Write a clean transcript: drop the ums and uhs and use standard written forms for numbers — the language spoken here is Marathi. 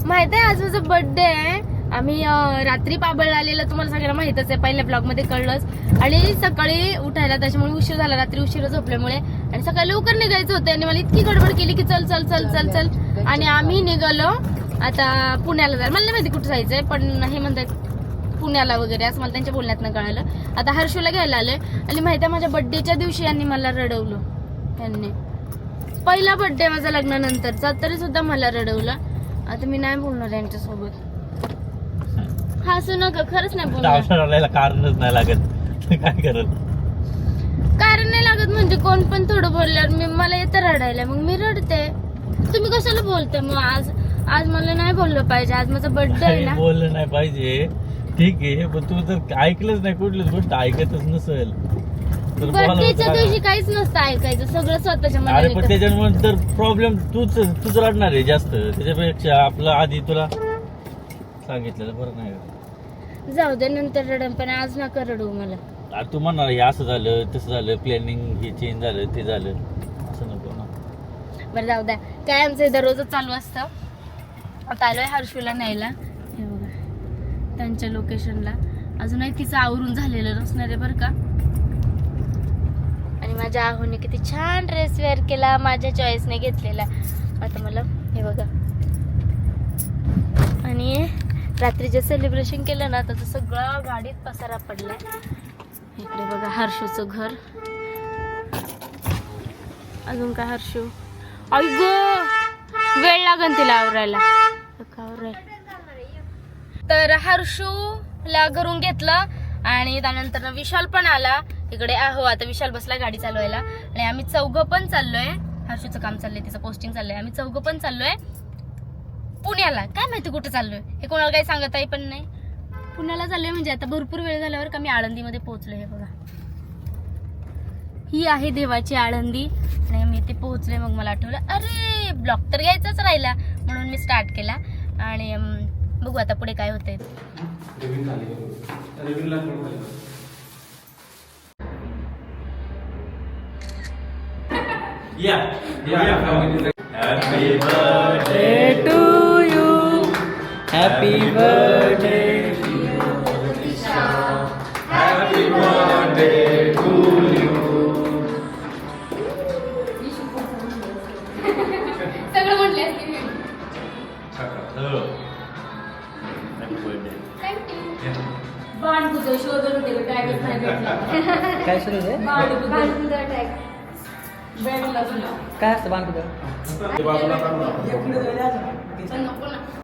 माहित आहे आज माझा बर्थडे आहे. आम्ही रात्री पाबळला आलेलं तुम्हाला सगळ्यांना माहितच आहे, पहिल्या ब्लॉग मध्ये कळलंच. आणि सकाळी उठायला त्याच्यामुळे उशीर झाला, रात्री उशीर झोपल्यामुळे. आणि सकाळी लवकर निघायचं होतं आणि मला इतकी गडबड केली की चल चल चल चल चल. आणि आम्ही निघालो आता पुण्याला जायला. मला नाही माहिती कुठं जायचंय, पण हे म्हणतात पुण्याला वगैरे असं मला त्यांच्या बोलण्यातनं कळालं. आता हर्षूला घ्यायला आलोय. आणि माहिती आहे माझ्या बर्थडेच्या दिवशी यांनी मला रडवलं. त्यांनी पहिला बर्थडे माझा लग्नानंतरचा, तरी सुद्धा मला रडवलं. आता मी नाही बोलणार यांच्यासोबत. हसू नका, खरंच नाही बोलणार. कारणच नाही लागत. काय करत कारण नाही लागत म्हणजे कोण पण थोडं बोलल्यावर मला येतं रडायला, मग मी रडते. तुम्ही कशाला बोलते मग? आज मला नाही बोललं पाहिजे, आज माझा बर्थडे आहे ना. बोललं नाही पाहिजे ठीक आहे, पण तू जर ऐकलंच नाही, कुठलीच गोष्ट ऐकतच नसेल तर बर्थडेच्या दिवशी काहीच नसतं ऐकायचं, सगळं स्वतःच्या अरे मनाने पण कर. त्याच्यामुळे तर प्रॉब्लेम तूच रडणार आहे जास्त. त्याच्यापेक्षा आपलं आधी तुला सांगितलेलं बरं नाही का? जाऊ दे नंतर रडण, पण आज नका रडू मला. अरे तू म्हणणार हे असं झालं तसं झालं, प्लॅनिंग हे चेंज झालं ते झालं, असं नको ना. बरं जाऊ द्या, काय आमचं दररोजच चालू असतं. आता आलोय हर्षूला न्यायला. हे बघा त्यांच्या लोकेशनला. अजूनही तिचं आवरून झालेलं नसणार आहे बरं का. आणि माझ्या आहोने किती छान ड्रेस वेअर केला, माझ्या चॉईसने घेतलेला. आता मला हे बघा. आणि रात्री जे सेलिब्रेशन केलं ना त्याचं सगळं गाडीत पसारा पडलाय. इकडे बघा हर्षूचं घर. अजून काय हर्षू? आई ग, वेळ लागन तिला आवरायला. तर हर्षूला घरून घेतलं आणि त्यानंतर विशाल पण आला. इकडे आहो आता विशाल बसला गाडी चालवायला. आणि आम्ही चौघं पण चाललोय. हर्षूचं काम चाललंय, तिचं पोस्टिंग चाललंय. आम्ही चौघं पण चाललोय पुण्याला. काय माहिती कुठं चाललोय हे कोणाला काही सांगत आहे पण नाही. पुण्याला चाललोय म्हणजे आता भरपूर वेळ झाल्यावर का मी आळंदीमध्ये पोहोचलोय. हे बघा ही आहे देवाची आळंदी. आणि मी इथे पोहोचले. मग मला आठवलं अरे ब्लॉग तर घ्यायचाच राहिला, म्हणून मी स्टार्ट केला. आणि बघू आता पुढे काय होतंय. Happy birthday to you. Happy birthday to you. Happy birthday to you. सगळं म्हटले बाणकुदळ शोधत होते, टॅगच नाही भेटला. काय सुरू आहे? बाणकुदळ टॅग बॅगला तुला काय असतं बांधकुदळ? पण नको